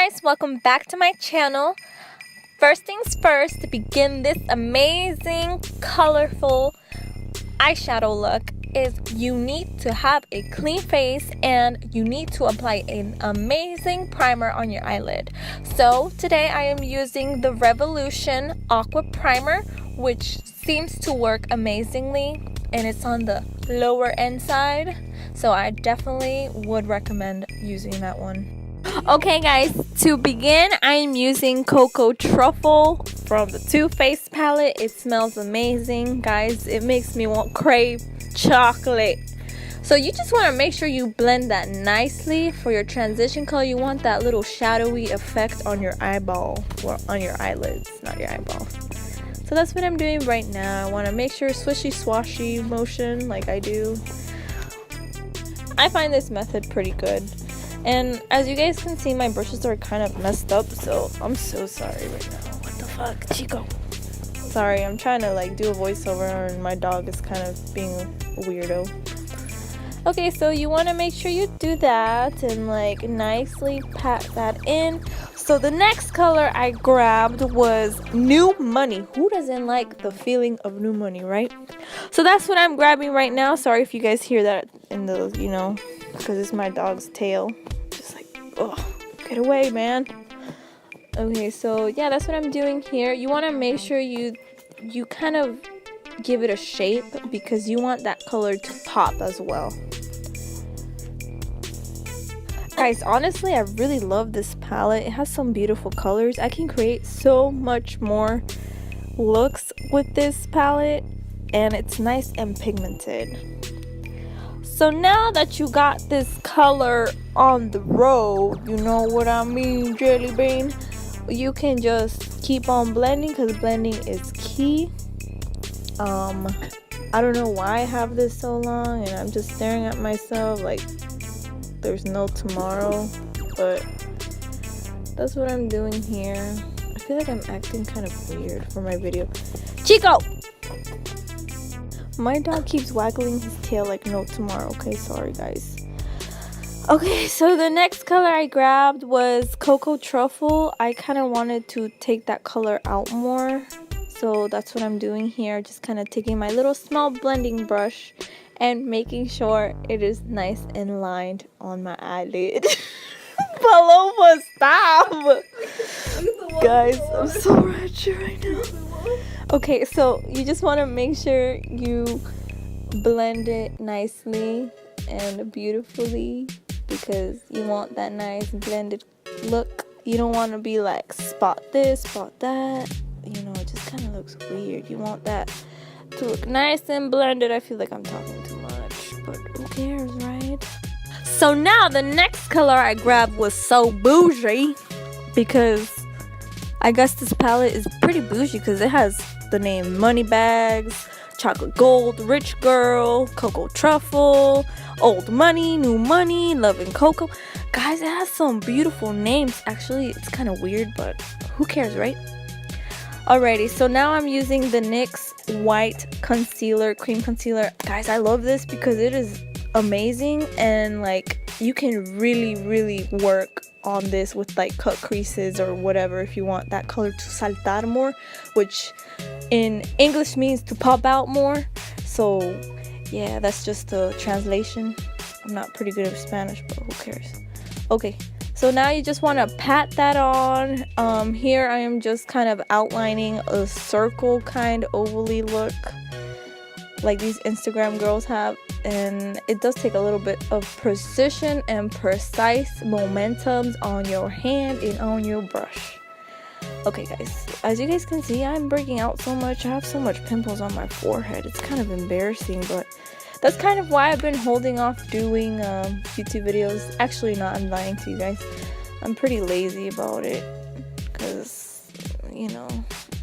guys, welcome back to my channel. First things first, to begin this amazing colorful eyeshadow look is you need to have a clean face and you need to apply an amazing primer on your eyelid. So today I am using the Revolution Aqua Primer, which seems to work amazingly, and it's on the lower end side, so I definitely would recommend using that one. Okay guys, to begin I am using Cocoa Truffle from the Too Faced palette. It smells amazing, guys. It makes me want crave chocolate. So you just want to make sure you blend that nicely. For your transition color, you want that little shadowy effect on your eyeball, or on your eyelids, not your eyeballs. So that's what I'm doing right now. I want to make sure swishy swashy motion like I do. I find this method pretty good. And as you guys can see, my brushes are kind of messed up, so I'm so sorry right now. What the fuck, Chico? Sorry, I'm trying to like do a voiceover and my dog is kind of being a weirdo. Okay, so you want to make sure you do that and like nicely pat that in. So the next color I grabbed was New Money. Who doesn't like the feeling of new money, right? So that's what I'm grabbing right now. Sorry if you guys hear that in the, because it's my dog's tail. Just like, oh, get away, man. Okay, so yeah, that's what I'm doing here. You want to make sure you kind of give it a shape because you want that color to pop as well. Guys, honestly, I really love this palette. It has some beautiful colors. I can create so much more looks with this palette, and it's nice and pigmented. So now that you got this color on the road, you know what I mean, jelly bean, you can just keep on blending because blending is key. I don't know why I have this so long and I'm just staring at myself like there's no tomorrow, but that's what I'm doing here. I feel like I'm acting kind of weird for my video. Chico! My dog keeps waggling his tail like no tomorrow. Okay, sorry guys. Okay, so the next color I grabbed was Cocoa Truffle. I kind of wanted to take that color out more, so that's what I'm doing here. Just kind of taking my little small blending brush and making sure it is nice and lined on my eyelid. Paloma, stop! Guys, I'm so ratchet right now. Okay, so you just want to make sure you blend it nicely and beautifully because you want that nice blended look. You don't want to be like spot this, spot that. It just kind of looks weird. You want that to look nice and blended. I feel like I'm talking too much, but who cares, right? So now the next color I grabbed was So Bougie because I guess this palette is pretty bougie because it has the name Moneybags, Chocolate Gold, Rich Girl, Cocoa Truffle, Old Money, New Money, Love and Cocoa. Guys, it has some beautiful names. Actually, it's kind of weird, but who cares, right? Alrighty, so now I'm using the NYX White Concealer, Cream Concealer. Guys, I love this because it is amazing and like you can really work on this with like cut creases or whatever if you want that color to saltar more, which in English means to pop out more. So yeah, that's just the translation. I'm not pretty good at Spanish, but who cares? Okay, so now you just want to pat that on. Here I am just kind of outlining a circle kind ovally look like these Instagram girls have, and it does take a little bit of precision and precise momentums on your hand and on your brush. Okay guys, as you guys can see, I'm breaking out so much. I have so much pimples on my forehead. It's kind of embarrassing, but that's kind of why I've been holding off doing YouTube videos. Actually not, I'm lying to you guys. I'm pretty lazy about it because,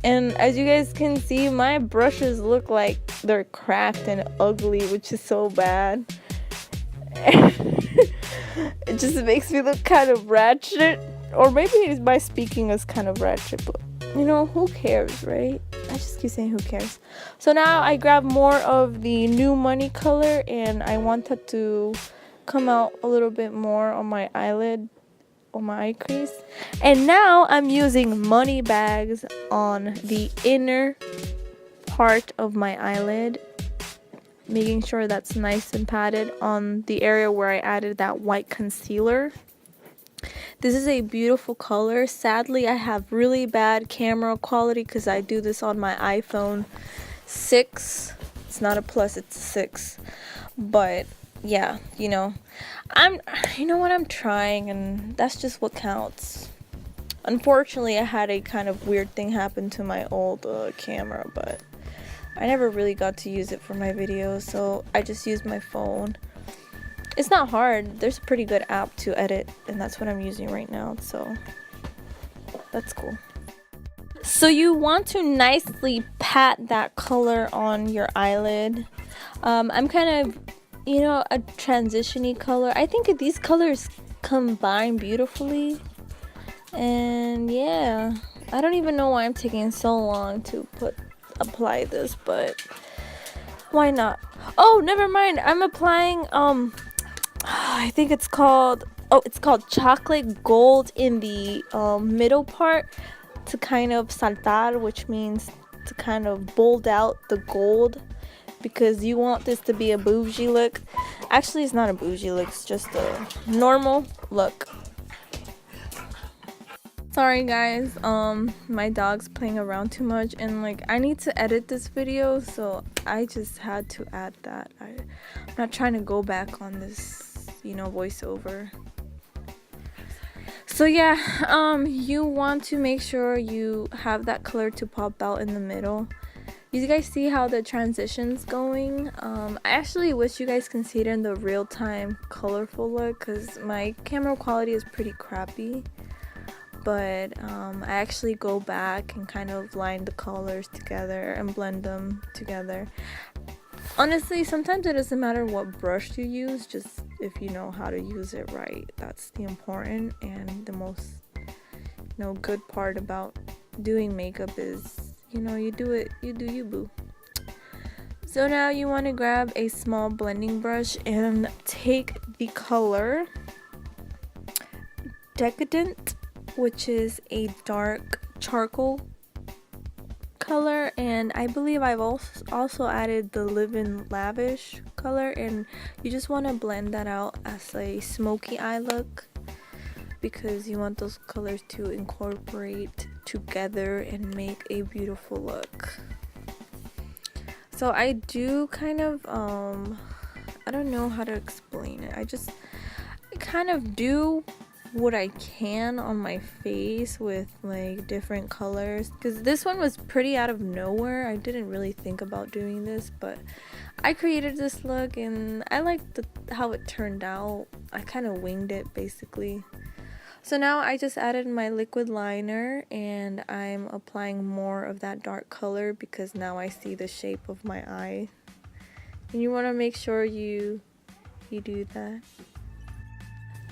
and as you guys can see, my brushes look like they're cracked and ugly, which is so bad. It just makes me look kind of ratchet, or maybe my speaking is kind of ratchet, but who cares, right? I just keep saying who cares. So now I grab more of the New Money color and I want that to come out a little bit more on my eyelid. on my eye crease. And now I'm using money bags on the inner part of my eyelid, making sure that's nice and padded on the area where I added that white concealer. This is a beautiful color. Sadly, I have really bad camera quality because I do this on my iPhone 6. It's not a plus, it's a 6. But yeah, you know what, I'm trying, and that's just what counts. Unfortunately, I had a kind of weird thing happen to my old camera, but I never really got to use it for my videos, so I just used my phone. It's not hard. There's a pretty good app to edit, and that's what I'm using right now, so that's cool. So you want to nicely pat that color on your eyelid. I'm kind of, a transition-y color. I think these colors combine beautifully. And yeah, I don't even know why I'm taking so long to apply this, but why not? Oh, never mind. I'm applying I think it's called chocolate gold in the middle part to kind of saltar, which means to kind of bold out the gold, because you want this to be a bougie look. Actually, it's not a bougie look, it's just a normal look. Sorry guys, my dog's playing around too much, and like I need to edit this video, so I just had to add that. I'm not trying to go back on this, voiceover. So yeah, you want to make sure you have that color to pop out in the middle. You guys see how the transition's going? I actually wish you guys can see it in the real-time colorful look, because my camera quality is pretty crappy. But I actually go back and kind of line the colors together and blend them together. Honestly, sometimes it doesn't matter what brush you use, just if you know how to use it right. That's the important and the most good part about doing makeup is, you do you, boo. So now you want to grab a small blending brush and take the color Decadent, which is a dark charcoal color, and I believe I've also added the Live and Lavish color, and you just want to blend that out as a smoky eye look, because you want those colors to incorporate together and make a beautiful look. So I do kind of I don't know how to explain it. I kind of do what I can on my face with like different colors, because this one was pretty out of nowhere. I didn't really think about doing this, but I created this look and I liked how it turned out. I kind of winged it basically. So now I just added my liquid liner and I'm applying more of that dark color because now I see the shape of my eye, and you want to make sure you do that.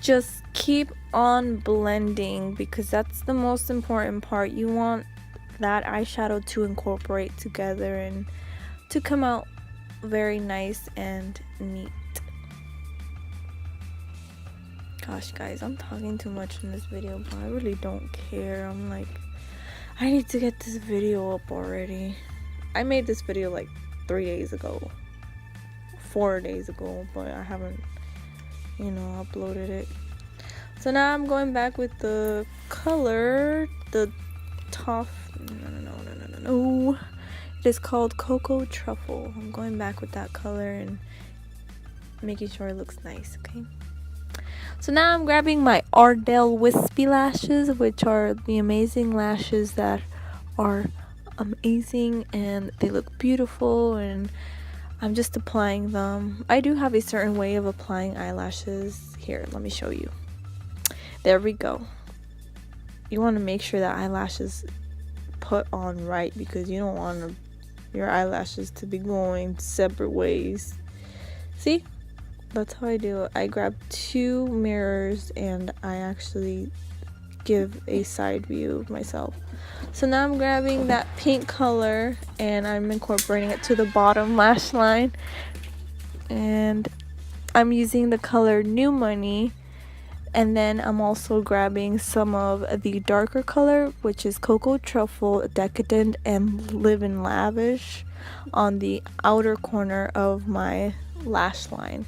Just keep on blending, because that's the most important part. You want that eyeshadow to incorporate together and to come out very nice and neat. Gosh guys, I'm talking too much in this video, but I really don't care. I'm like, I need to get this video up already. I made this video like 3 days ago, 4 days ago, but I haven't uploaded it. So now I'm going back with the color, the no, it is called Cocoa Truffle. I'm going back with that color and making sure it looks nice. Okay, so now I'm grabbing my Ardell Wispy lashes, which are the amazing lashes that are amazing and they look beautiful, and I'm just applying them. I do have a certain way of applying eyelashes. Here, let me show you. There we go. You want to make sure that eyelashes put on right, because you don't want your eyelashes to be going separate ways. See? That's how I do it. I grab 2 mirrors and I actually give a side view of myself. So now I'm grabbing that pink color and I'm incorporating it to the bottom lash line, and I'm using the color New Money, And then I'm also grabbing some of the darker color, which is Cocoa Truffle, Decadent, and Live and Lavish on the outer corner of my lash line.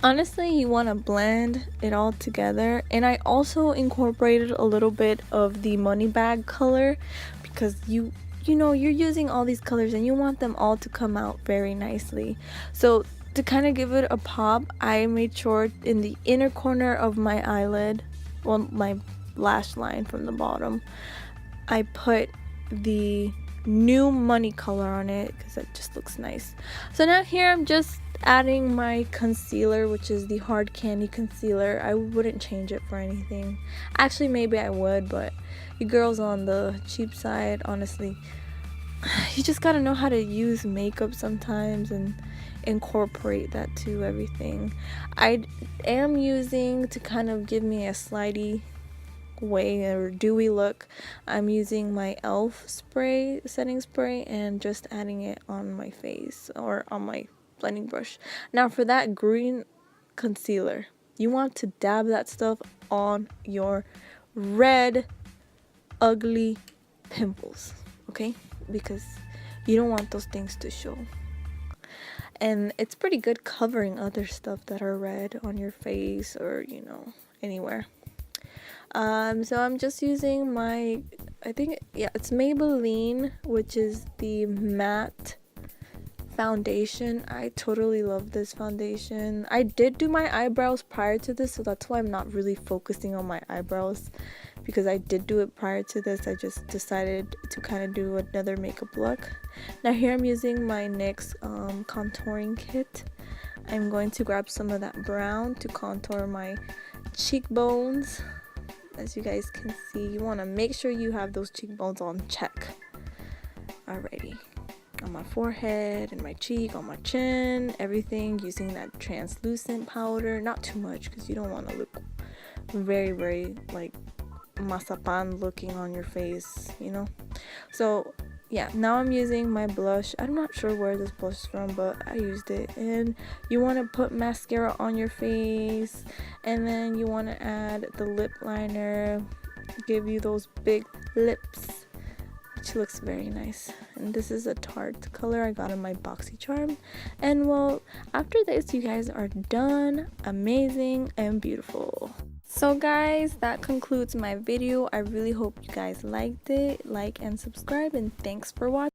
Honestly, you want to blend it all together, and I also incorporated a little bit of the money bag color because you know you're using all these colors and you want them all to come out very nicely. So to kind of give it a pop, I made sure in the inner corner of my eyelid, well, my lash line from the bottom, I put the new money color on it because it just looks nice. So now here I'm just adding my concealer, which is the Hard Candy concealer. I wouldn't change it for anything. Actually, maybe I would, but you girls on the cheap side, honestly, you just gotta know how to use makeup sometimes and incorporate that to everything. I am using, to kind of give me a slidey way or dewy look, I'm using my elf spray, setting spray, and just adding it on my face or on my blending brush. Now for that green concealer, you want to dab that stuff on your red ugly pimples, okay? Because you don't want those things to show. And it's pretty good covering other stuff that are red on your face or, you know, anywhere. So I'm just using my, I think, yeah, it's Maybelline, which is the matte foundation. I totally love this foundation. I did do my eyebrows prior to this, so that's why I'm not really focusing on my eyebrows, because I did do it prior to this. I just decided to kind of do another makeup look. Now here I'm using my NYX contouring kit. I'm going to grab some of that brown to contour my cheekbones. As you guys can see, you want to make sure you have those cheekbones on check. Alrighty, on my forehead and my cheek, on my chin, everything, using that translucent powder. Not too much because you don't want to look very like masapan looking on your face, you know. So yeah, now I'm using my blush. I'm not sure where this blush is from, but I used it. And you want to put mascara on your face, and then you want to add the lip liner, give you those big lips, which looks very nice. And this is a Tarte color I got in my BoxyCharm. And well, after this, you guys are done, amazing and beautiful. So guys, that concludes my video. I really hope you guys liked it. Like and subscribe, and thanks for watching.